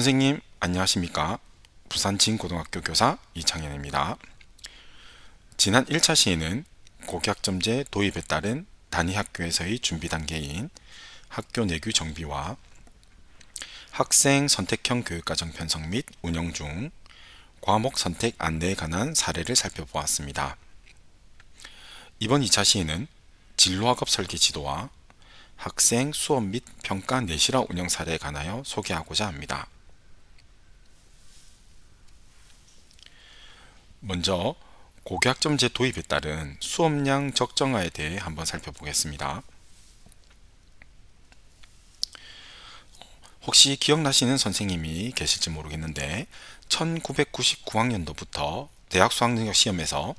선생님 안녕하십니까? 부산 진고등학교 교사 이창현입니다. 지난 1차 시에는 고교학점제 도입에 따른 단위학교에서의 준비 단계인 학교 내규 정비와 학생 선택형 교육과정 편성 및 운영 중 과목 선택 안내에 관한 사례를 살펴보았습니다. 이번 2차 시에는 진로학업 설계 지도와 학생 수업 및 평가 내실화 운영 사례에 관하여 소개하고자 합니다. 먼저 고교학점제 도입에 따른 수업량 적정화에 대해 한번 살펴보겠습니다. 혹시 기억나시는 선생님이 계실지 모르겠는데 1999학년도부터 대학 수학능력 시험에서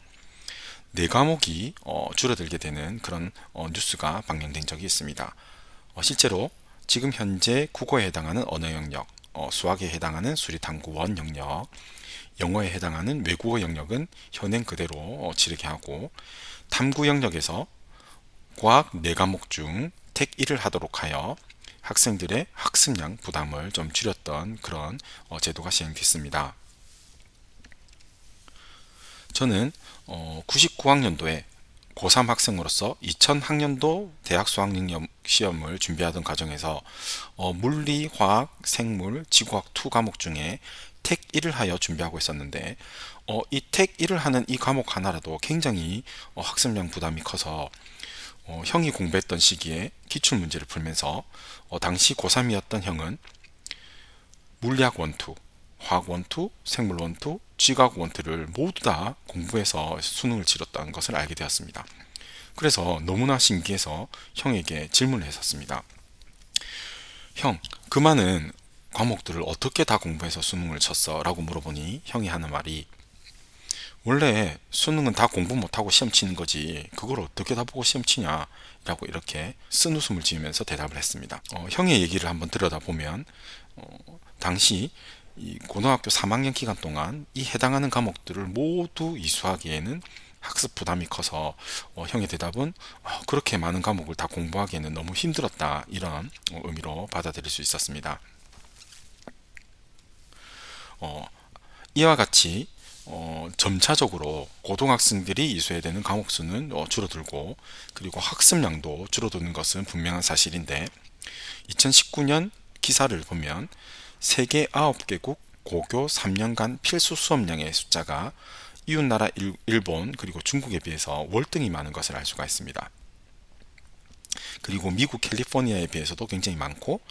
4과목이 줄어들게 되는 그런 뉴스가 방영된 적이 있습니다. 실제로 지금 현재 국어에 해당하는 언어 영역, 수학에 해당하는 수리탐구원 영역, 영어에 해당하는 외국어 영역은 현행 그대로 치르게 하고, 탐구 영역에서 과학 4과목 중 택 1을 하도록 하여 학생들의 학습량 부담을 좀 줄였던 그런 제도가 시행됐습니다. 저는 99학년도에 고3 학생으로서 2000학년도 대학 수학능력 시험을 준비하던 과정에서 물리, 화학, 생물, 지구학 2 과목 중에 택 1을 하여 준비하고 있었는데 이 택 1을 하는 이 과목 하나라도 굉장히 학습량 부담이 커서 형이 공부했던 시기에 기출문제를 풀면서 당시 고3이었던 형은 물리학 1, 2, 화학 1, 2, 생물 1, 2, 지구학 1, 2를 모두 다 공부해서 수능을 치렀다는 것을 알게 되었습니다. 그래서 너무나 신기해서 형에게 질문을 했었습니다. 형, 그 많은 과목들을 어떻게 다 공부해서 수능을 쳤어? 라고 물어보니 형이 하는 말이, 원래 수능은 다 공부 못하고 시험 치는 거지 그걸 어떻게 다 보고 시험 치냐? 라고 이렇게 쓴웃음을 지으면서 대답을 했습니다. 형의 얘기를 한번 들여다보면 당시 이 고등학교 3학년 기간 동안 이 해당하는 과목들을 모두 이수하기에는 학습 부담이 커서 형의 대답은 그렇게 많은 과목을 다 공부하기에는 너무 힘들었다, 이런 의미로 받아들일 수 있었습니다. 이와 같이 점차적으로 고등학생들이 이수해야 되는 과목 수는 줄어들고, 그리고 학습량도 줄어드는 것은 분명한 사실인데 2019년 기사를 보면 세계 9개국 고교 3년간 필수 수업량의 숫자가 이웃나라 일본 그리고 중국에 비해서 월등히 많은 것을 알 수가 있습니다. 그리고 미국 캘리포니아에 비해서도 굉장히 많고,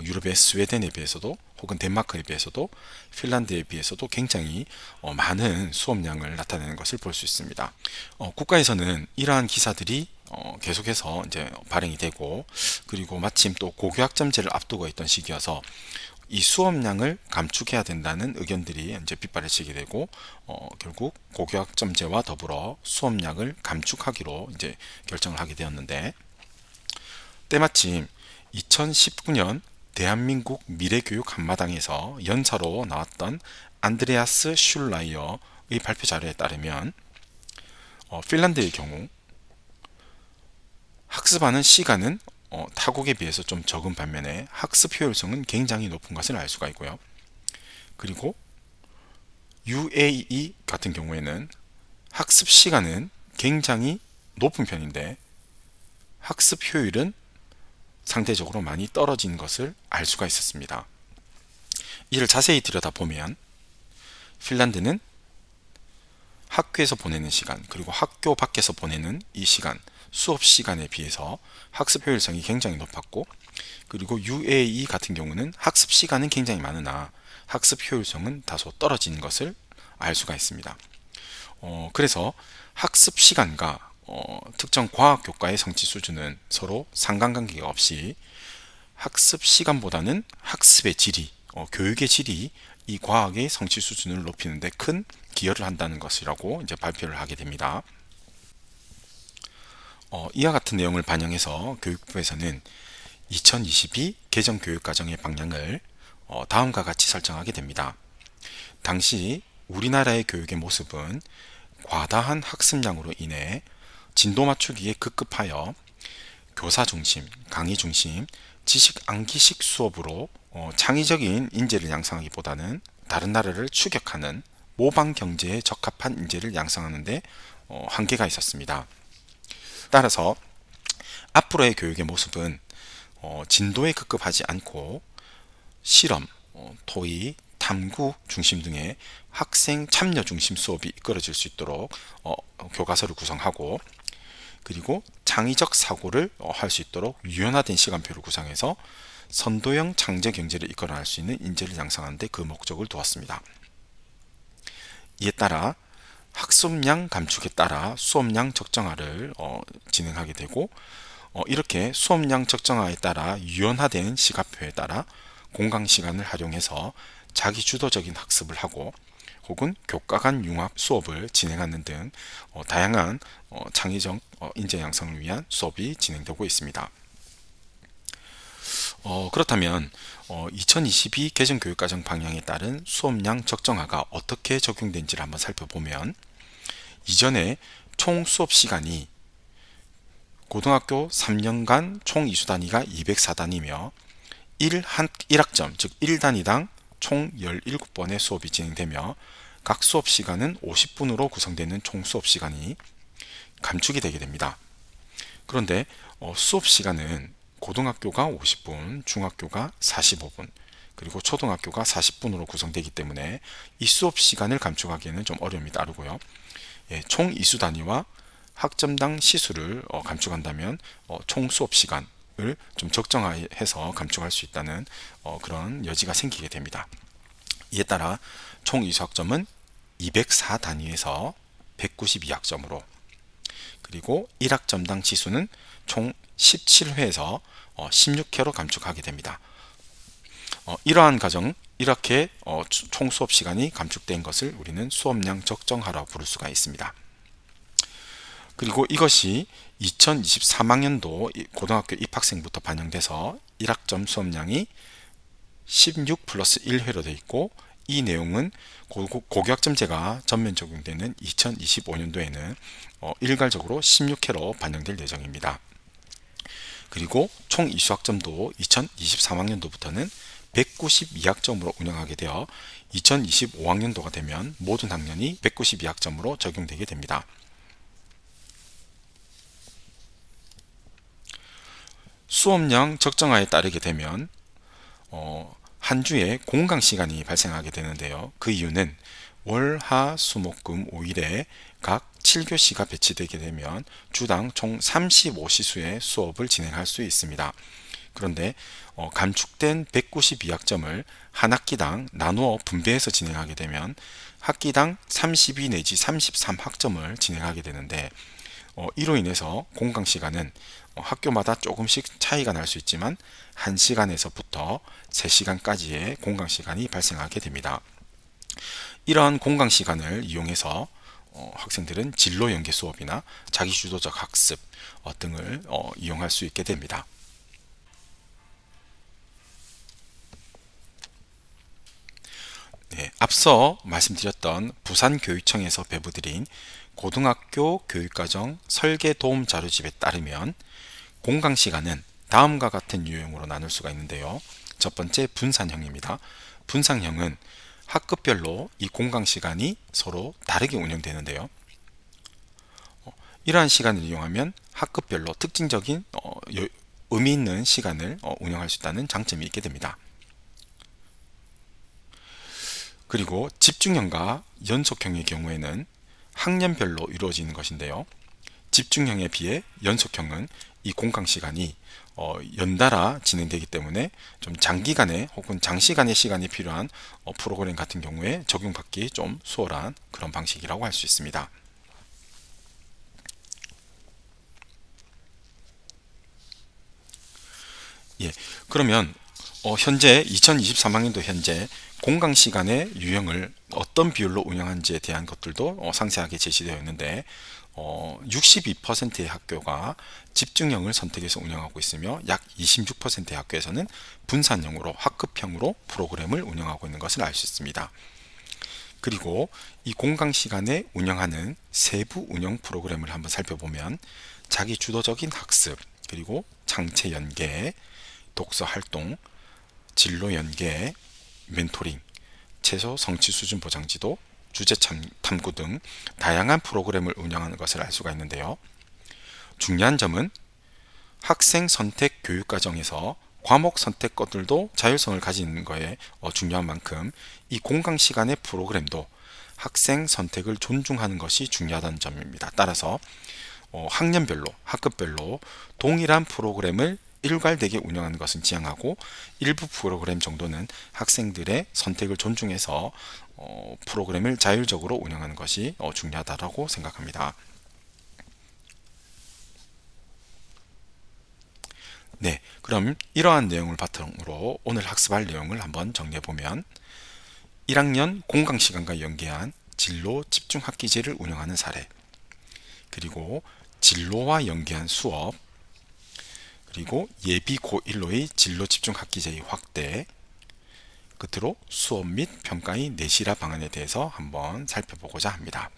유럽의 스웨덴에 비해서도 혹은 덴마크에 비해서도 핀란드에 비해서도 굉장히 많은 수업량을 나타내는 것을 볼 수 있습니다. 국가에서는 이러한 기사들이 계속해서 이제 발행이 되고, 그리고 마침 또 고교학점제를 앞두고 있던 시기여서 이 수업량을 감축해야 된다는 의견들이 이제 빗발치게 되고 결국 고교학점제와 더불어 수업량을 감축하기로 이제 결정을 하게 되었는데, 때마침 2019년 대한민국 미래교육 한마당에서 연사로 나왔던 안드레아스 슐라이어의 발표 자료에 따르면 핀란드의 경우 학습하는 시간은 타국에 비해서 좀 적은 반면에 학습 효율성은 굉장히 높은 것을 알 수가 있고요. 그리고 UAE 같은 경우에는 학습 시간은 굉장히 높은 편인데 학습 효율은 상대적으로 많이 떨어진 것을 알 수가 있었습니다. 이를 자세히 들여다보면 핀란드는 학교에서 보내는 시간, 그리고 학교 밖에서 보내는 이 시간, 수업 시간에 비해서 학습 효율성이 굉장히 높았고, 그리고 UAE 같은 경우는 학습 시간은 굉장히 많으나 학습 효율성은 다소 떨어진 것을 알 수가 있습니다. 그래서 학습 시간과 특정 과학 교과의 성취 수준은 서로 상관관계가 없이 학습 시간보다는 학습의 질이, 교육의 질이 이 과학의 성취 수준을 높이는 데 큰 기여를 한다는 것이라고 이제 발표를 하게 됩니다. 이와 같은 내용을 반영해서 교육부에서는 2022 개정 교육과정의 방향을 다음과 같이 설정하게 됩니다. 당시 우리나라의 교육의 모습은 과다한 학습량으로 인해 진도 맞추기에 급급하여 교사 중심, 강의 중심, 지식 암기식 수업으로 창의적인 인재를 양성하기보다는 다른 나라를 추격하는 모방 경제에 적합한 인재를 양성하는 데 한계가 있었습니다. 따라서 앞으로의 교육의 모습은 진도에 급급하지 않고 실험, 토의, 탐구 중심 등의 학생 참여 중심 수업이 이끌어질 수 있도록 교과서를 구성하고, 그리고 창의적 사고를 할 수 있도록 유연화된 시간표를 구성해서 선도형 창제 경제를 이끌어낼 수 있는 인재를 양성하는 데 그 목적을 두었습니다. 이에 따라 학습량 감축에 따라 수업량 적정화를 진행하게 되고, 이렇게 수업량 적정화에 따라 유연화된 시간표에 따라 공강 시간을 활용해서 자기 주도적인 학습을 하고, 혹은 교과 간 융합 수업을 진행하는 등 다양한 창의적 인재 양성을 위한 수업이 진행되고 있습니다. 그렇다면 2022 개정교육과정 방향에 따른 수업량 적정화가 어떻게 적용된지를 한번 살펴보면, 이전에 총 수업 시간이 고등학교 3년간 총 이수 단위가 204단위며 1학점, 즉 1단위당 총 17번의 수업이 진행되며 각 수업 시간은 50분으로 구성되는 총 수업 시간이 감축이 되게 됩니다. 그런데 수업 시간은 고등학교가 50분, 중학교가 45분, 그리고 초등학교가 40분으로 구성되기 때문에 이 수업 시간을 감축하기에는 좀 어려움이 따르고요. 총 이수 단위와 학점당 시수를 감축한다면 총 수업 시간을 좀 적정화해서 감축할 수 있다는 그런 여지가 생기게 됩니다. 이에 따라 총 이수 학점은 204 단위에서 192학점으로, 그리고 1학점당 지수는 총 17회에서 16회로 감축하게 됩니다. 이러한 과정, 이렇게 총 수업 시간이 감축된 것을 우리는 수업량 적정화라고 부를 수가 있습니다. 그리고 이것이 2023학년도 고등학교 입학생부터 반영돼서 1학점 수업량이 16 플러스 1회로 되어 있고, 이 내용은 고교학점제가 전면 적용되는 2025년도에는 일괄적으로 16회로 반영될 예정입니다. 그리고 총 이수학점도 2023학년도부터는 192학점으로 운영하게 되어 2025학년도가 되면 모든 학년이 192학점으로 적용되게 됩니다. 수업량 적정화에 따르게 되면 한 주에 공강 시간이 발생하게 되는데요. 그 이유는 월, 화, 수, 목, 금 5일에 각 7교시가 배치되게 되면 주당 총 35시수의 수업을 진행할 수 있습니다. 그런데 감축된 192학점을 한 학기당 나누어 분배해서 진행하게 되면 학기당 32 내지 33학점을 진행하게 되는데, 이로 인해서 공강 시간은 학교마다 조금씩 차이가 날 수 있지만 1시간에서부터 3시간까지의 공강 시간이 발생하게 됩니다. 이러한 공강 시간을 이용해서 학생들은 진로 연계 수업이나 자기주도적 학습 등을 이용할 수 있게 됩니다. 네, 앞서 말씀드렸던 부산교육청에서 배부드린 고등학교 교육과정 설계 도움 자료집에 따르면 공강 시간은 다음과 같은 유형으로 나눌 수가 있는데요. 첫 번째, 분산형입니다. 분산형은 학급별로 이 공강 시간이 서로 다르게 운영되는데요. 이러한 시간을 이용하면 학급별로 특징적인 의미 있는 시간을 운영할 수 있다는 장점이 있게 됩니다. 그리고 집중형과 연속형의 경우에는 학년별로 이루어지는 것인데요. 집중형에 비해 연속형은 이 공강 시간이 연달아 진행되기 때문에 좀 장기간의 혹은 장시간의 시간이 필요한 프로그램 같은 경우에 적용받기 좀 수월한 그런 방식이라고 할 수 있습니다. 예, 그러면 현재 2023학년도 현재 공강 시간의 유형을 어떤 비율로 운영하는지에 대한 것들도 상세하게 제시되어 있는데, 62%의 학교가 집중형을 선택해서 운영하고 있으며 약 26%의 학교에서는 분산형으로 학급형으로 프로그램을 운영하고 있는 것을 알 수 있습니다. 그리고 이 공강 시간에 운영하는 세부 운영 프로그램을 한번 살펴보면 자기 주도적인 학습, 그리고 장체 연계, 독서 활동, 진로 연계, 멘토링, 최소 성취 수준 보장 지도, 주제 탐구 등 다양한 프로그램을 운영하는 것을 알 수가 있는데요. 중요한 점은 학생 선택 교육 과정에서 과목 선택권들도 자율성을 가지는 거에 중요한 만큼 이 공강 시간의 프로그램도 학생 선택을 존중하는 것이 중요하다는 점입니다. 따라서 학년별로, 학급별로 동일한 프로그램을 일괄되게 운영하는 것은 지향하고 일부 프로그램 정도는 학생들의 선택을 존중해서 프로그램을 자율적으로 운영하는 것이 중요하다고 생각합니다. 네, 그럼 이러한 내용을 바탕으로 오늘 학습할 내용을 한번 정리해보면 1학년 공강시간과 연계한 진로 집중학기제를 운영하는 사례, 그리고 진로와 연계한 수업, 그리고 예비 고1로의 진로 집중학기제의 확대, 끝으로 수업 및 평가의 내실화 방안에 대해서 한번 살펴보고자 합니다.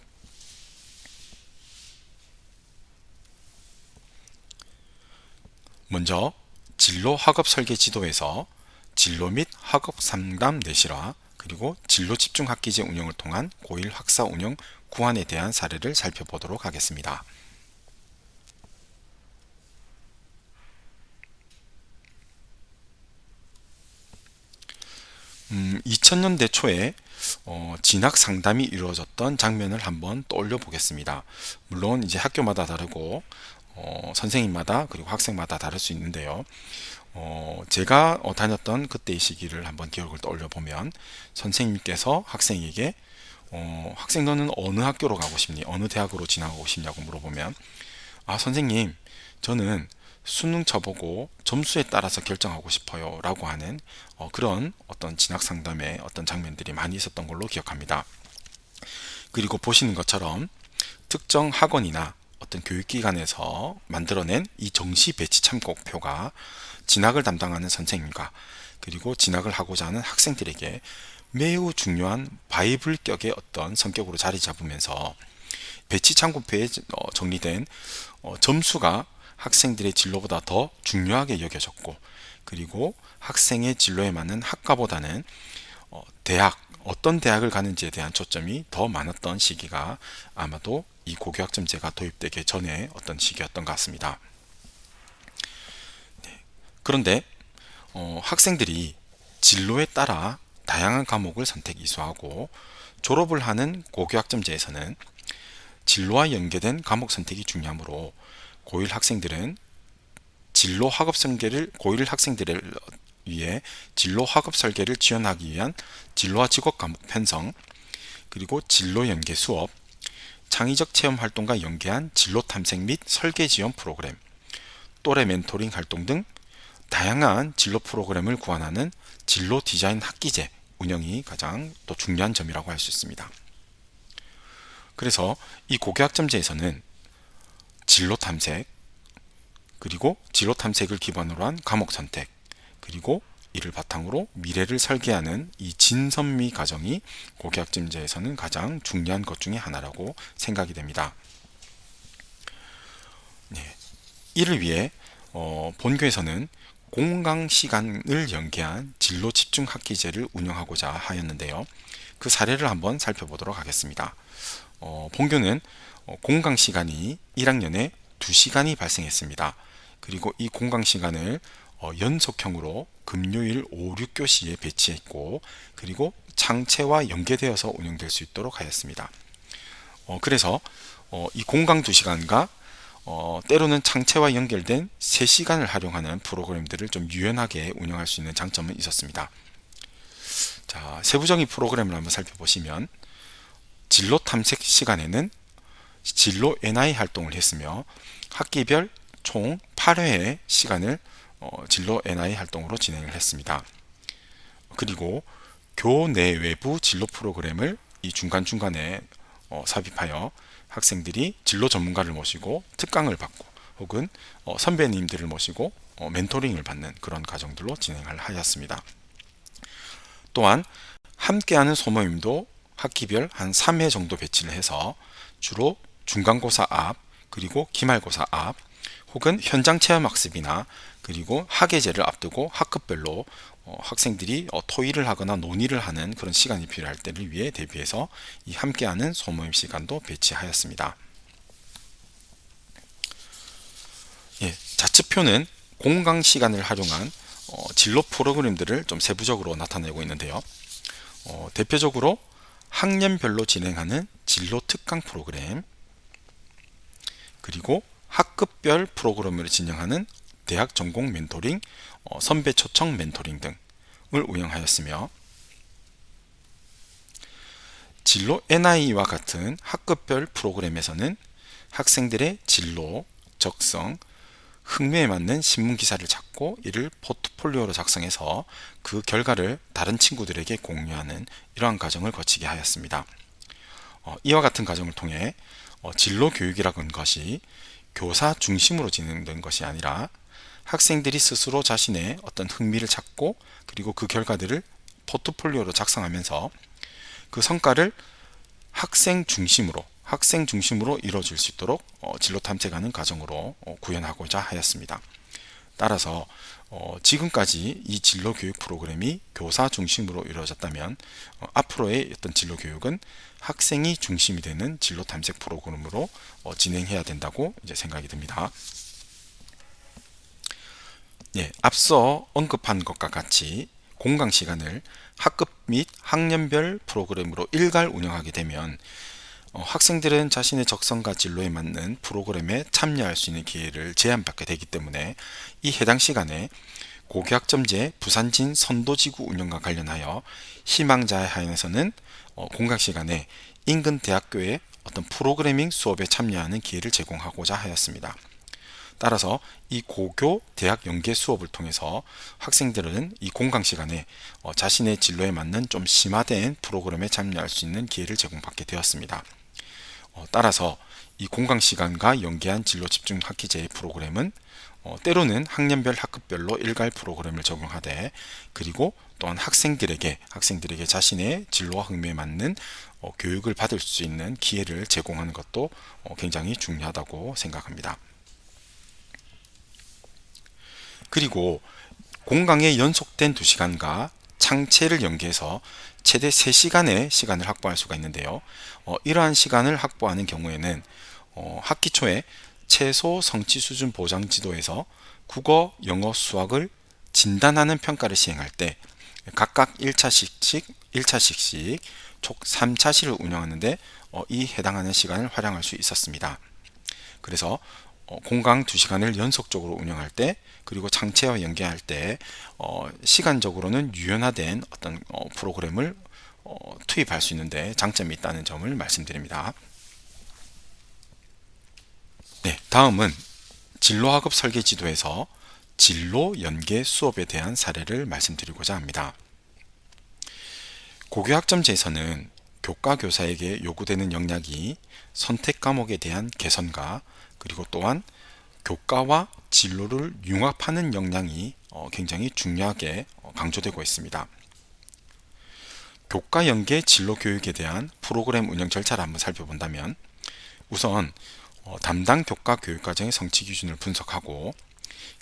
먼저 진로 학업 설계 지도에서 진로 및 학업 상담 내실화, 그리고 진로 집중 학기제 운영을 통한 고1 학사 운영 구안에 대한 사례를 살펴보도록 하겠습니다. 2000년대 초에 진학 상담이 이루어졌던 장면을 한번 떠올려 보겠습니다. 물론 이제 학교마다 다르고 선생님마다 그리고 학생마다 다를 수 있는데요. 제가 다녔던 그때의 시기를 한번 기억을 떠올려 보면 선생님께서 학생에게 학생 너는 어느 학교로 가고 싶니? 어느 대학으로 진학하고 싶냐고 물어보면 선생님 저는 수능 쳐보고 점수에 따라서 결정하고 싶어요 라고 하는 그런 어떤 진학 상담의 어떤 장면들이 많이 있었던 걸로 기억합니다. 그리고 보시는 것처럼 특정 학원이나 어떤 교육기관에서 만들어낸 이 정시 배치 참고표가 진학을 담당하는 선생님과 그리고 진학을 하고자 하는 학생들에게 매우 중요한 바이블격의 어떤 성격으로 자리 잡으면서 배치 참고표에 정리된 점수가 학생들의 진로보다 더 중요하게 여겨졌고, 그리고 학생의 진로에 맞는 학과보다는 어떤 대학을 가는지에 대한 초점이 더 많았던 시기가 아마도 이 고교학점제가 도입되기 전에 어떤 시기였던 것 같습니다. 네. 그런데 학생들이 진로에 따라 다양한 과목을 선택 이수하고 졸업을 하는 고교학점제에서는 진로와 연계된 과목 선택이 중요하므로 고1 학생들은 고1 학생들을 위해 진로 학업 설계를 지원하기 위한 진로와 직업 과목 편성, 그리고 진로 연계 수업, 창의적 체험 활동과 연계한 진로 탐색 및 설계 지원 프로그램, 또래 멘토링 활동 등 다양한 진로 프로그램을 구안하는 진로 디자인 학기제 운영이 가장 또 중요한 점이라고 할 수 있습니다. 그래서 이 고교학점제에서는 진로 탐색, 그리고 진로 탐색을 기반으로 한 과목 선택, 그리고 이를 바탕으로 미래를 설계하는 이 진선미 과정이 고교학점제에서는 가장 중요한 것 중에 하나라고 생각이 됩니다. 네. 이를 위해 본교에서는 공강 시간을 연계한 진로 집중 학기제를 운영하고자 하였는데요. 그 사례를 한번 살펴보도록 하겠습니다. 본교는 공강 시간이 1학년에 2시간이 발생했습니다. 그리고 이 공강 시간을 연속형으로 금요일 5, 6교시에 배치했고, 그리고 창체와 연계되어서 운영될 수 있도록 하였습니다. 그래서 이 공강 2시간과 때로는 창체와 연결된 3시간을 활용하는 프로그램들을 좀 유연하게 운영할 수 있는 장점은 있었습니다. 자, 세부적인 프로그램을 한번 살펴보시면 진로 탐색 시간에는 진로 NI 활동을 했으며 학기별 총 8회의 시간을 진로 NI 활동으로 진행을 했습니다. 그리고 교내 외부 진로 프로그램을 이 중간중간에 삽입하여 학생들이 진로 전문가를 모시고 특강을 받고 혹은 선배님들을 모시고 멘토링을 받는 그런 과정들로 진행을 하였습니다. 또한 함께하는 소모임도 학기별 한 3회 정도 배치를 해서 주로 중간고사 앞, 그리고 기말고사 앞, 혹은 현장 체험 학습이나 그리고 학예제를 앞두고 학급별로 학생들이 토의를 하거나 논의를 하는 그런 시간이 필요할 때를 위해 대비해서 이 함께하는 소모임 시간도 배치하였습니다. 예, 자측표는 공강 시간을 활용한 진로 프로그램들을 좀 세부적으로 나타내고 있는데요. 대표적으로 학년별로 진행하는 진로 특강 프로그램, 그리고 학급별 프로그램을 진행하는 대학 전공 멘토링, 선배 초청 멘토링 등을 운영하였으며, 진로 NI와 같은 학급별 프로그램에서는 학생들의 진로, 적성, 흥미에 맞는 신문 기사를 찾고 이를 포트폴리오로 작성해서 그 결과를 다른 친구들에게 공유하는 이러한 과정을 거치게 하였습니다. 이와 같은 과정을 통해 진로 교육이라는 것이 교사 중심으로 진행된 것이 아니라 학생들이 스스로 자신의 어떤 흥미를 찾고 그리고 그 결과들을 포트폴리오로 작성하면서 그 성과를 학생 중심으로 이루어질 수 있도록 진로 탐색하는 과정으로 구현하고자 하였습니다. 따라서 지금까지 이 진로 교육 프로그램이 교사 중심으로 이루어졌다면 앞으로의 어떤 진로 교육은 학생이 중심이 되는 진로 탐색 프로그램으로 진행해야 된다고 이제 생각이 듭니다. 예, 앞서 언급한 것과 같이 공강 시간을 학급 및 학년별 프로그램으로 일괄 운영하게 되면 학생들은 자신의 적성과 진로에 맞는 프로그램에 참여할 수 있는 기회를 제한받게 되기 때문에 이 해당 시간에 고교학점제 부산진 선도지구 운영과 관련하여 희망자에 한해서는 공강 시간에 인근 대학교의 어떤 프로그래밍 수업에 참여하는 기회를 제공하고자 하였습니다. 따라서 이 고교 대학 연계 수업을 통해서 학생들은 이 공강 시간에 자신의 진로에 맞는 좀 심화된 프로그램에 참여할 수 있는 기회를 제공받게 되었습니다. 따라서 이 공강 시간과 연계한 진로 집중 학기제의 프로그램은 때로는 학년별 학급별로 일괄 프로그램을 적용하되, 그리고 또한 학생들에게 자신의 진로와 흥미에 맞는 교육을 받을 수 있는 기회를 제공하는 것도 굉장히 중요하다고 생각합니다. 그리고 공강의 연속된 2시간과 창체를 연계해서 최대 3시간의 시간을 확보할 수가 있는데요. 이러한 시간을 확보하는 경우에는 학기 초에 최소 성취 수준 보장 지도에서 국어, 영어, 수학을 진단하는 평가를 시행할 때 각각 1차식씩 총 3차시를 운영하는데 이 해당하는 시간을 활용할 수 있었습니다. 그래서 공강 2시간을 연속적으로 운영할 때, 그리고 창체와 연계할 때 시간적으로는 유연화된 어떤 프로그램을 투입할 수 있는데 장점이 있다는 점을 말씀드립니다. 네, 다음은 진로학업 설계 지도에서 진로 연계 수업에 대한 사례를 말씀드리고자 합니다. 고교학점제에서는 교과 교사에게 요구되는 역량이 선택 과목에 대한 개선과, 그리고 또한 교과와 진로를 융합하는 역량이 굉장히 중요하게 강조되고 있습니다. 교과 연계 진로 교육에 대한 프로그램 운영 절차를 한번 살펴본다면, 우선 담당 교과 교육과정의 성취 기준을 분석하고,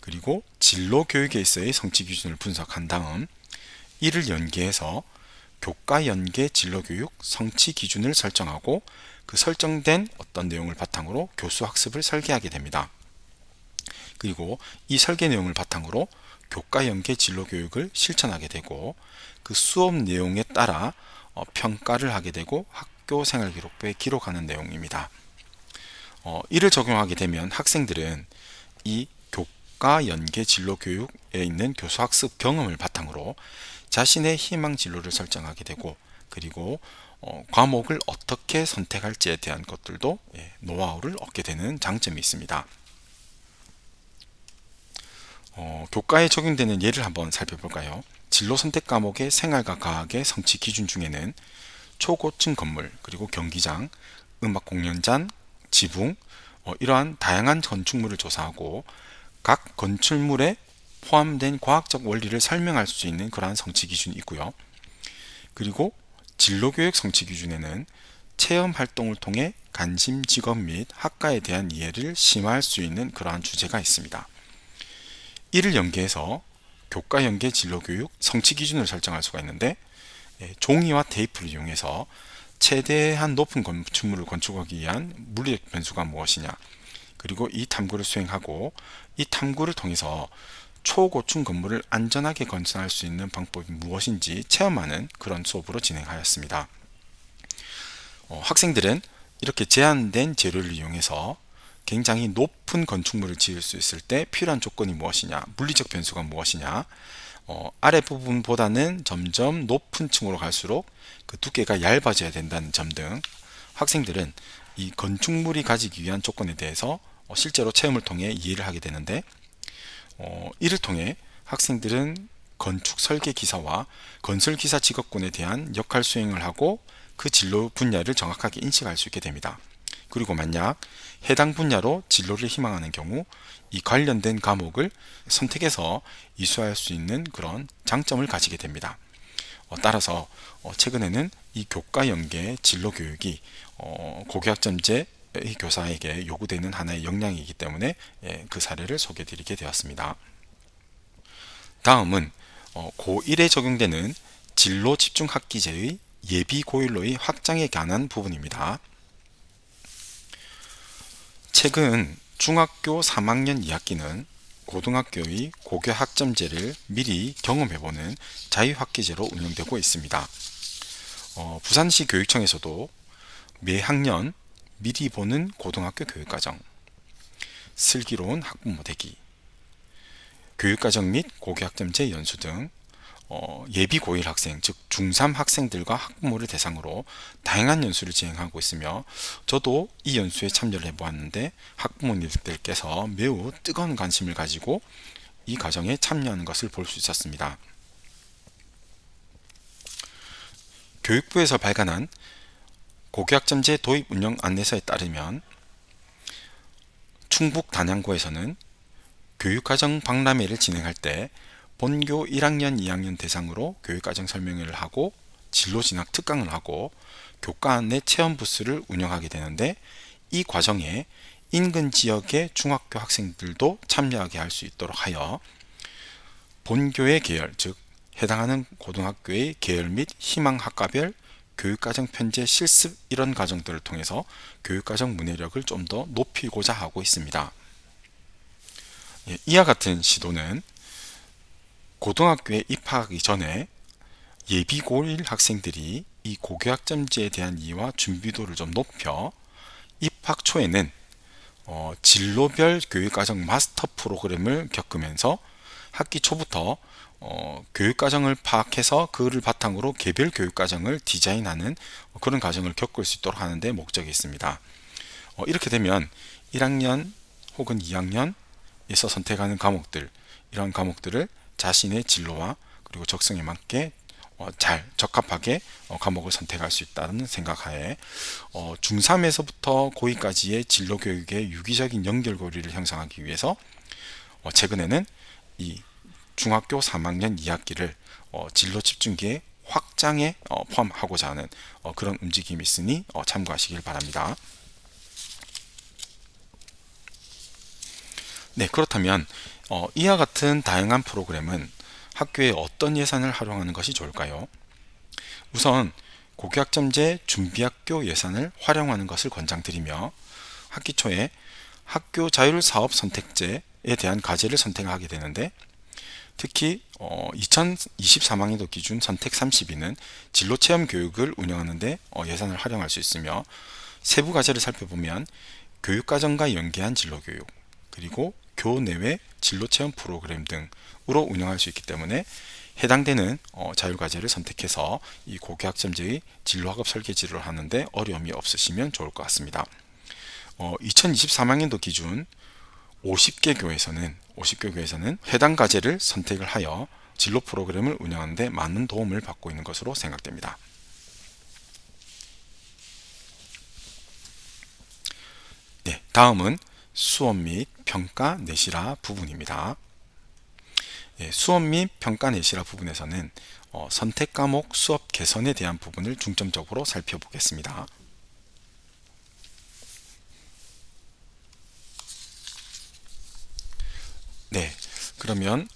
그리고 진로 교육에 있어의 성취 기준을 분석한 다음 이를 연계해서 교과 연계 진로 교육 성취 기준을 설정하고, 그 설정된 어떤 내용을 바탕으로 교수 학습을 설계하게 됩니다. 그리고 이 설계 내용을 바탕으로 교과 연계 진로 교육을 실천하게 되고, 그 수업 내용에 따라 평가를 하게 되고 학교 생활 기록부에 기록하는 내용입니다. 이를 적용하게 되면 학생들은 이 교과 연계 진로 교육에 있는 교수 학습 경험을 바탕으로 자신의 희망 진로를 설정하게 되고, 그리고 과목을 어떻게 선택할지에 대한 것들도 노하우를 얻게 되는 장점이 있습니다. 교과에 적용되는 예를 한번 살펴볼까요? 진로 선택 과목의 생활과 과학의 성취 기준 중에는 초고층 건물, 그리고 경기장, 음악 공연장, 지붕, 이러한 다양한 건축물을 조사하고 각 건축물에 포함된 과학적 원리를 설명할 수 있는 그러한 성취 기준이 있고요. 그리고 진로교육 성취 기준에는 체험 활동을 통해 관심 직업 및 학과에 대한 이해를 심화할 수 있는 그러한 주제가 있습니다. 이를 연계해서 교과 연계 진로 교육 성취 기준을 설정할 수가 있는데, 종이와 테이프를 이용해서 최대한 높은 건축물을 건축하기 위한 물리적 변수가 무엇이냐, 그리고 이 탐구를 수행하고 이 탐구를 통해서 초고층 건물을 안전하게 건설할 수 있는 방법이 무엇인지 체험하는 그런 수업으로 진행하였습니다. 학생들은 이렇게 제한된 재료를 이용해서 굉장히 높은 건축물을 지을 수 있을 때 필요한 조건이 무엇이냐, 물리적 변수가 무엇이냐, 아래 부분보다는 점점 높은 층으로 갈수록 그 두께가 얇아져야 된다는 점 등 학생들은 이 건축물이 가지기 위한 조건에 대해서 실제로 체험을 통해 이해를 하게 되는데, 이를 통해 학생들은 건축 설계 기사와 건설 기사 직업군에 대한 역할 수행을 하고 그 진로 분야를 정확하게 인식할 수 있게 됩니다. 그리고 만약 해당 분야로 진로를 희망하는 경우 이 관련된 과목을 선택해서 이수할 수 있는 그런 장점을 가지게 됩니다. 따라서 최근에는 이 교과 연계 진로 교육이 고교학점제 교사에게 요구되는 하나의 역량이기 때문에 그 사례를 소개해 드리게 되었습니다. 다음은 고1에 적용되는 진로 집중 학기제의 예비 고1로의 확장에 관한 부분입니다. 최근 중학교 3학년 2학기는 고등학교의 고교 학점제를 미리 경험해보는 자유학기제로 운영되고 있습니다. 부산시 교육청에서도 매 학년 미리 보는 고등학교 교육과정, 슬기로운 학부모 되기, 교육과정 및 고교학점제 연수 등 예비 고1 학생, 즉 중3 학생들과 학부모를 대상으로 다양한 연수를 진행하고 있으며, 저도 이 연수에 참여를 해보았는데 학부모님들께서 매우 뜨거운 관심을 가지고 이 과정에 참여하는 것을 볼 수 있었습니다. 교육부에서 발간한 고교학점제 도입 운영 안내서에 따르면 충북 단양고에서는 교육과정 박람회를 진행할 때 본교 1학년, 2학년 대상으로 교육과정 설명회를 하고 진로 진학 특강을 하고 교과 내 체험 부스를 운영하게 되는데, 이 과정에 인근 지역의 중학교 학생들도 참여하게 할 수 있도록 하여 본교의 계열, 즉 해당하는 고등학교의 계열 및 희망학과별 교육과정 편제 실습 이런 과정들을 통해서 교육과정 문해력을 좀 더 높이고자 하고 있습니다. 이와 같은 시도는 고등학교에 입학하기 전에 예비 고1 학생들이 이 고교학점제에 대한 이해와 준비도를 좀 높여 입학 초에는 진로별 교육과정 마스터 프로그램을 겪으면서 학기 초부터 교육과정을 파악해서 그를 바탕으로 개별 교육과정을 디자인하는 그런 과정을 겪을 수 있도록 하는 데 목적이 있습니다. 이렇게 되면 1학년 혹은 2학년에서 선택하는 과목들, 이러한 과목들을 자신의 진로와 그리고 적성에 맞게 잘 적합하게 과목을 선택할 수 있다는 생각하에 중3에서부터 고2까지의 진로 교육의 유기적인 연결고리를 형성하기 위해서 최근에는 이 중학교 3학년 2학기를 진로 집중기에 확장에 포함하고자 하는 그런 움직임이 있으니 참고하시길 바랍니다. 네, 그렇다면 이와 같은 다양한 프로그램은 학교에 어떤 예산을 활용하는 것이 좋을까요? 우선 고교학점제 준비학교 예산을 활용하는 것을 권장드리며, 학기 초에 학교 자율사업 선택제에 대한 과제를 선택하게 되는데, 특히 2023학년도 기준 선택 32는 진로체험 교육을 운영하는 데 예산을 활용할 수 있으며, 세부 과제를 살펴보면 교육과정과 연계한 진로교육, 그리고 교내외 진로체험 프로그램 등으로 운영할 수 있기 때문에 해당되는 자율과제를 선택해서 이 고교학점제의 진로학업 설계지를 하는데 어려움이 없으시면 좋을 것 같습니다. 2023학년도 기준 50개 교에서는 해당 과제를 선택을 하여 진로 프로그램을 운영하는 데 많은 도움을 받고 있는 것으로 생각됩니다. 네, 다음은 수업 및 평가 내실화 부분입니다. 수업 및 평가 내실화 부분에서는 선택 과목 수업 개선에 대한 부분을 중점적으로 살펴보겠습니다. 네, 그러면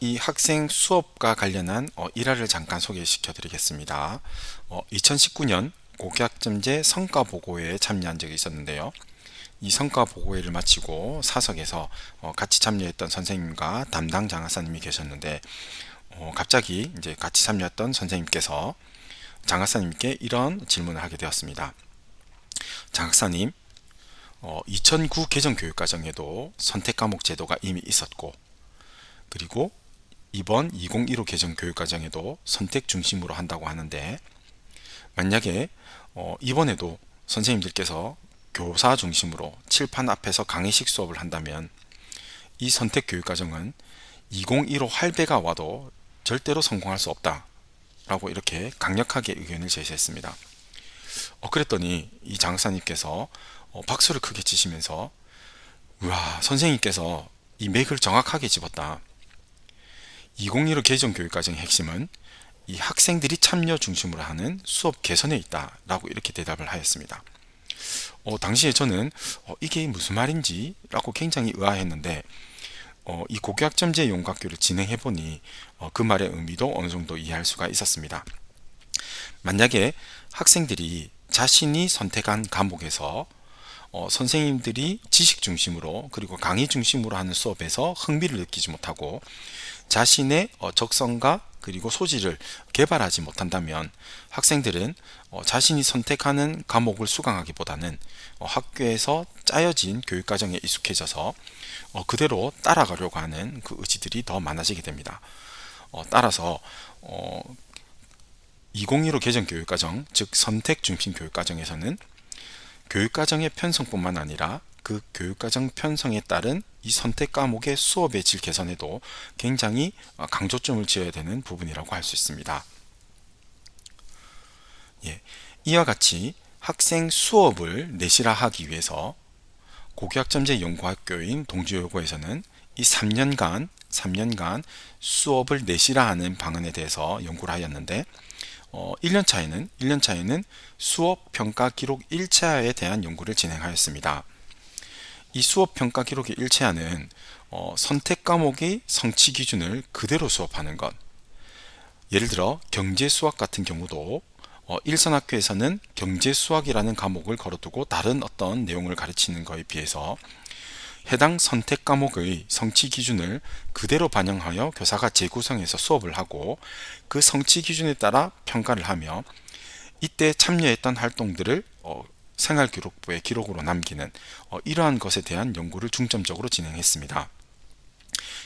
이 학생 수업과 관련한 일화를 잠깐 소개시켜 드리겠습니다. 2019년 고교학점제 성과보고회에 참여한 적이 있었는데요. 이 성과보고회를 마치고 사석에서 같이 참여했던 선생님과 담당 장학사님이 계셨는데 갑자기 이제 같이 참여했던 선생님께서 장학사님께 이런 질문을 하게 되었습니다. 장학사님, 2009 개정 교육과정에도 선택과목 제도가 이미 있었고, 그리고 이번 2015 개정 교육과정에도 선택 중심으로 한다고 하는데, 만약에 이번에도 선생님들께서 교사 중심으로 칠판 앞에서 강의식 수업을 한다면 이 선택 교육과정은 2015 할배가 와도 절대로 성공할 수 없다 라고 이렇게 강력하게 의견을 제시했습니다. 그랬더니 이 장사님께서 박수를 크게 치시면서, 우와, 선생님께서 이 맥을 정확하게 집었다. 2015 개정 교육과정의 핵심은 이 학생들이 참여 중심으로 하는 수업 개선에 있다 라고 이렇게 대답을 하였습니다. 당시에 저는 이게 무슨 말인지 라고 굉장히 의아했는데 이 고교학점제 용과교를 진행해보니 그 말의 의미도 어느 정도 이해할 수가 있었습니다. 만약에 학생들이 자신이 선택한 과목에서 선생님들이 지식 중심으로 그리고 강의 중심으로 하는 수업에서 흥미를 느끼지 못하고 자신의 적성과 그리고 소질을 개발하지 못한다면 학생들은 자신이 선택하는 과목을 수강하기보다는 학교에서 짜여진 교육과정에 익숙해져서 그대로 따라가려고 하는 그 의지들이 더 많아지게 됩니다. 따라서 2015 개정 교육과정, 즉 선택 중심 교육과정에서는 교육과정의 편성뿐만 아니라 그 교육과정 편성에 따른 이 선택 과목의 수업의 질 개선에도 굉장히 강조점을 지어야 되는 부분이라고 할 수 있습니다. 이와 같이 학생 수업을 내실화하기 위해서 고교학점제 연구학교인 동주여고에서는 이 3년간 수업을 내실화하는 방안에 대해서 연구를 하였는데 1년 차에는 수업 평가 기록 1차에 대한 연구를 진행하였습니다. 이 수업 평가 기록의 1차는 선택 과목의 성취 기준을 그대로 수업하는 것. 예를 들어 경제 수학 같은 경우도 일선학교에서는 경제 수학이라는 과목을 걸어두고 다른 어떤 내용을 가르치는 것에 비해서 해당 선택 과목의 성취 기준을 그대로 반영하여 교사가 재구성해서 수업을 하고 그 성취 기준에 따라 평가를 하며 이때 참여했던 활동들을 생활기록부에 기록으로 남기는 이러한 것에 대한 연구를 중점적으로 진행했습니다.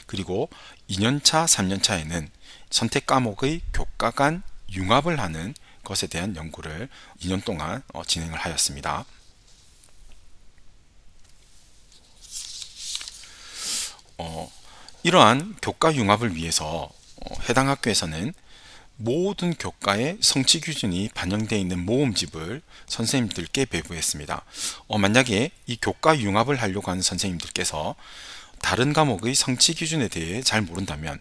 그리고 2년차, 3년차에는 선택 과목의 교과 간 융합을 하는 것에 대한 연구를 2년 동안 진행을 하였습니다. 이러한 교과 융합을 위해서 해당 학교에서는 모든 교과의 성취 기준이 반영되어 있는 모음집을 선생님들께 배부했습니다. 만약에 이 교과 융합을 하려고 하는 선생님들께서 다른 과목의 성취 기준에 대해 잘 모른다면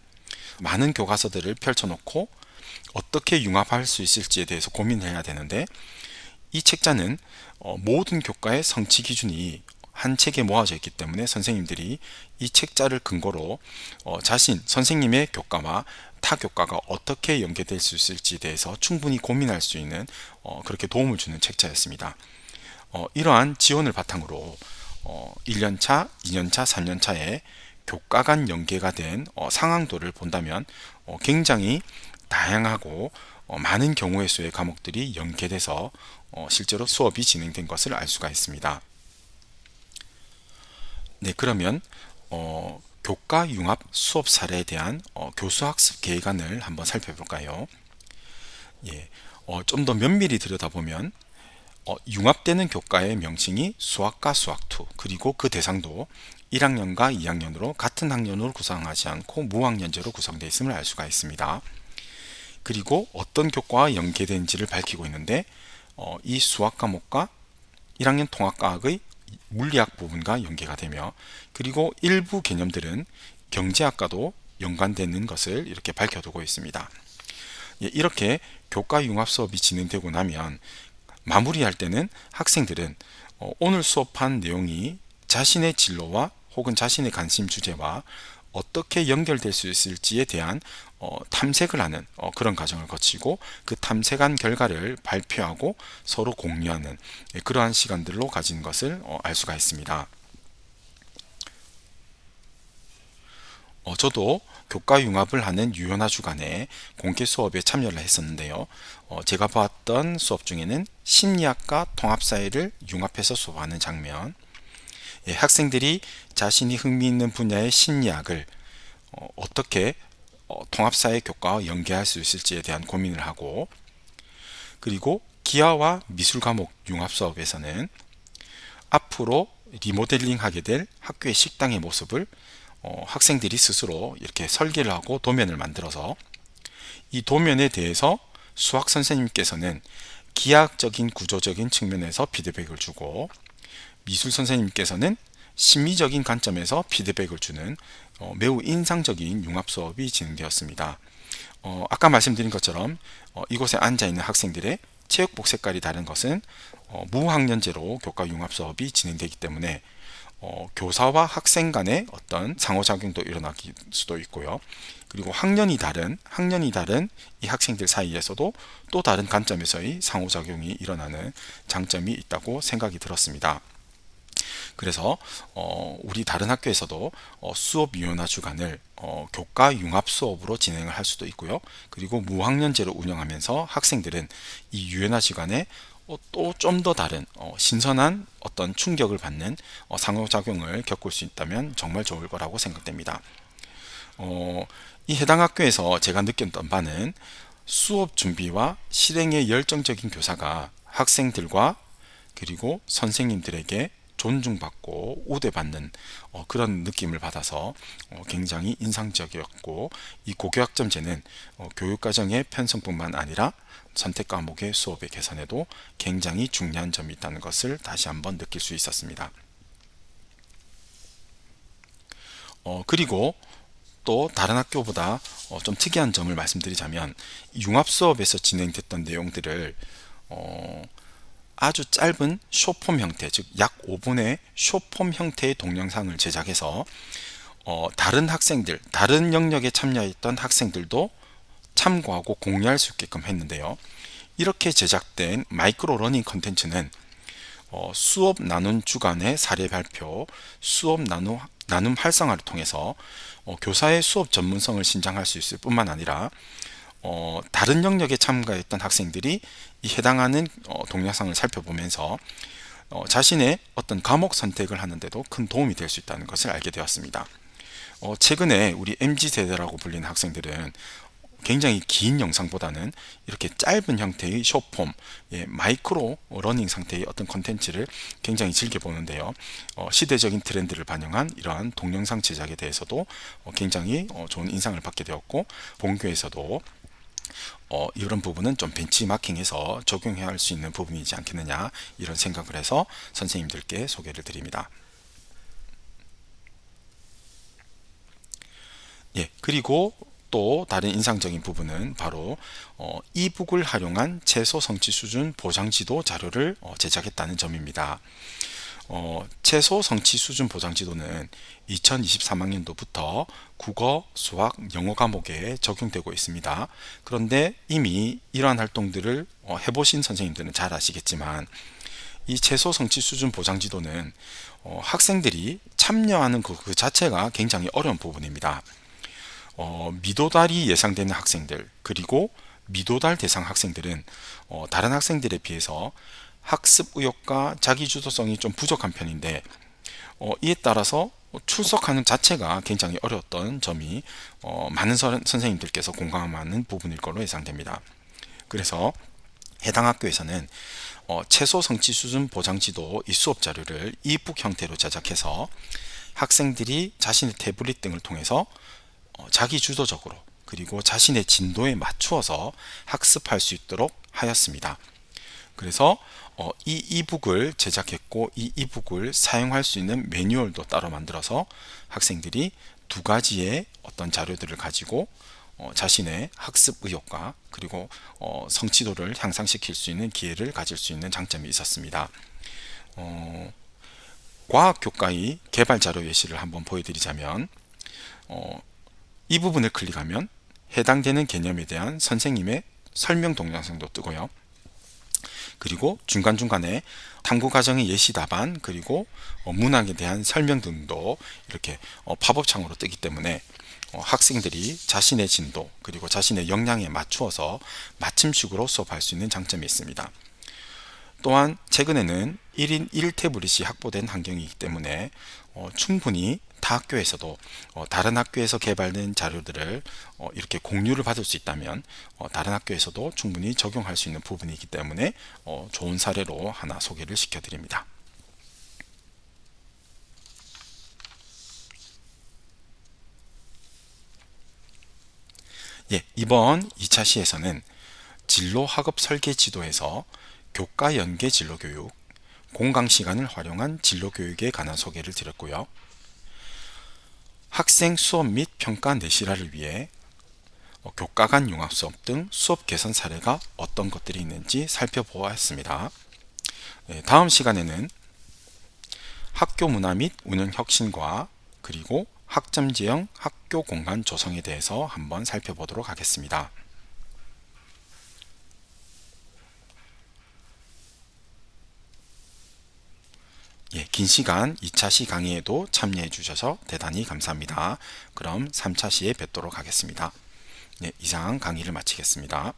많은 교과서들을 펼쳐놓고 어떻게 융합할 수 있을지에 대해서 고민해야 되는데 이 책자는 모든 교과의 성취 기준이 한 책에 모아져 있기 때문에 선생님들이 이 책자를 근거로 선생님의 교과와 타 교과가 어떻게 연계될 수 있을지에 대해서 충분히 고민할 수 있는 그렇게 도움을 주는 책자였습니다. 이러한 지원을 바탕으로 1년차, 2년차, 3년차에 교과 간 연계가 된 상황도를 본다면 굉장히 다양하고 많은 경우의 수의 과목들이 연계돼서 실제로 수업이 진행된 것을 알 수가 있습니다. 네, 그러면 교과 융합 수업 사례에 대한 교수학습 계획안을 한번 살펴볼까요? 좀 더 면밀히 들여다보면 융합되는 교과의 명칭이 수학과 수학2 그리고 그 대상도 1학년과 2학년으로 같은 학년으로 구성하지 않고 무학년제로 구성되어 있음을 알 수가 있습니다. 그리고 어떤 교과와 연계된지를 밝히고 있는데 이 수학 과목과 1학년 통합과학의 물리학 부분과 연계가 되며 그리고 일부 개념들은 경제학과도 연관되는 것을 이렇게 밝혀두고 있습니다. 이렇게 교과 융합 수업이 진행되고 나면 마무리할 때는 학생들은 오늘 수업한 내용이 자신의 진로와 혹은 자신의 관심 주제와 어떻게 연결될 수 있을지에 대한 탐색을 하는 그런 과정을 거치고 그 탐색한 결과를 발표하고 서로 공유하는 그러한 시간들로 가진 것을 알 수가 있습니다. 저도 교과 융합을 하는 유연화 주간에 공개 수업에 참여를 했었는데요. 제가 봤던 수업 중에는 심리학과 통합사회를 융합해서 수업하는 장면, 학생들이 자신이 흥미있는 분야의 심리학을 어떻게 통합사회 교과와 연계할 수 있을지에 대한 고민을 하고, 그리고 기하와 미술 과목 융합 수업에서는 앞으로 리모델링 하게 될 학교의 식당의 모습을 학생들이 스스로 이렇게 설계를 하고 도면을 만들어서 이 도면에 대해서 수학 선생님께서는 기하학적인 구조적인 측면에서 피드백을 주고, 미술 선생님께서는 심미적인 관점에서 피드백을 주는 매우 인상적인 융합 수업이 진행되었습니다. 아까 말씀드린 것처럼 이곳에 앉아 있는 학생들의 체육복 색깔이 다른 것은 무학년제로 교과 융합 수업이 진행되기 때문에 교사와 학생 간의 어떤 상호작용도 일어날 수도 있고요. 그리고 학년이 다른 이 학생들 사이에서도 또 다른 관점에서의 상호작용이 일어나는 장점이 있다고 생각이 들었습니다. 그래서 우리 다른 학교에서도 수업 유연화 주간을 교과 융합 수업으로 진행을 할 수도 있고요. 그리고 무학년제로 운영하면서 학생들은 이 유연화 시간에 또 좀 더 다른 신선한 어떤 충격을 받는 상호작용을 겪을 수 있다면 정말 좋을 거라고 생각됩니다. 이 해당 학교에서 제가 느꼈던 바는 수업 준비와 실행에 열정적인 교사가 학생들과 그리고 선생님들에게 존중받고 우대받는 그런 느낌을 받아서 굉장히 인상적이었고, 이 고교학점제는 교육과정의 편성뿐만 아니라 선택 과목의 수업의 개선에도 굉장히 중요한 점이 있다는 것을 다시 한번 느낄 수 있었습니다. 그리고 또 다른 학교보다 좀 특이한 점을 말씀드리자면, 융합 수업에서 진행됐던 내용들을 아주 짧은 쇼폼 형태, 즉 약 5분의 쇼폼 형태의 동영상을 제작해서 다른 학생들, 다른 영역에 참여했던 학생들도 참고하고 공유할 수 있게끔 했는데요. 이렇게 제작된 마이크로 러닝 컨텐츠는 수업 나눔 주간의 사례 발표, 수업 나눔 활성화를 통해서 교사의 수업 전문성을 신장할 수 있을 뿐만 아니라 다른 영역에 참가했던 학생들이 이 해당하는 동영상을 살펴보면서 자신의 어떤 과목 선택을 하는데도 큰 도움이 될 수 있다는 것을 알게 되었습니다. 최근에 우리 MZ세대라고 불리는 학생들은 굉장히 긴 영상보다는 이렇게 짧은 형태의 숏폼, 마이크로 러닝 상태의 어떤 컨텐츠를 굉장히 즐겨보는데요. 시대적인 트렌드를 반영한 이러한 동영상 제작에 대해서도 굉장히 좋은 인상을 받게 되었고, 본교에서도 이런 부분은 좀 벤치마킹해서 적용해야 할 수 있는 부분이지 않겠느냐, 이런 생각을 해서 선생님들께 소개를 드립니다. 그리고 또 다른 인상적인 부분은 바로 이북을 활용한 최소 성취 수준 보장 지도 자료를 제작했다는 점입니다. 최소 성취 수준 보장 지도는 2023학년도부터 국어, 수학, 영어 과목에 적용되고 있습니다. 그런데 이미 이러한 활동들을 해보신 선생님들은 잘 아시겠지만, 이 최소 성취 수준 보장 지도는 학생들이 참여하는 그 자체가 굉장히 어려운 부분입니다. 미도달이 예상되는 학생들, 그리고 미도달 대상 학생들은 다른 학생들에 비해서 학습 의욕과 자기주도성이 좀 부족한 편인데, 이에 따라서 출석하는 자체가 굉장히 어려웠던 점이 많은 선생님들께서 공감하는 부분일 걸로 예상됩니다. 그래서 해당 학교에서는 최소 성취 수준 보장 지도 이 수업 자료를 이북 형태로 제작해서 학생들이 자신의 태블릿 등을 통해서 자기 주도적으로 그리고 자신의 진도에 맞추어서 학습할 수 있도록 하였습니다. 그래서 이 이북을 제작했고, 이 이북을 사용할 수 있는 매뉴얼도 따로 만들어서 학생들이 두 가지의 어떤 자료들을 가지고 자신의 학습 의욕과 그리고 성취도를 향상시킬 수 있는 기회를 가질 수 있는 장점이 있었습니다. 과학 교과의 개발 자료 예시를 한번 보여드리자면, 이 부분을 클릭하면 해당되는 개념에 대한 선생님의 설명 동영상도 뜨고요. 그리고 중간중간에 탐구 과정의 예시 답안, 그리고 문항에 대한 설명 등도 이렇게 팝업 창으로 뜨기 때문에 학생들이 자신의 진도 그리고 자신의 역량에 맞추어서 맞춤식으로 수업할 수 있는 장점이 있습니다. 또한 최근에는 1인 1태블릿이 확보된 환경이기 때문에 충분히 타 학교에서도 다른 학교에서 개발된 자료들을 이렇게 공유를 받을 수 있다면 다른 학교에서도 충분히 적용할 수 있는 부분이기 때문에 좋은 사례로 하나 소개를 시켜드립니다. 예, 이번 2차 시에서는 진로 학업 설계 지도에서 교과 연계 진로 교육, 공강 시간을 활용한 진로 교육에 관한 소개를 드렸고요. 학생 수업 및 평가 내실화를 위해 교과 간 융합 수업 등 수업 개선 사례가 어떤 것들이 있는지 살펴보았습니다. 다음 시간에는 학교 문화 및 운영 혁신과 그리고 학점 제형 학교 공간 조성에 대해서 한번 살펴보도록 하겠습니다. 예, 긴 시간 2차 시 강의에도 참여해 주셔서 대단히 감사합니다. 그럼 3차 시에 뵙도록 하겠습니다. 네, 이상 강의를 마치겠습니다.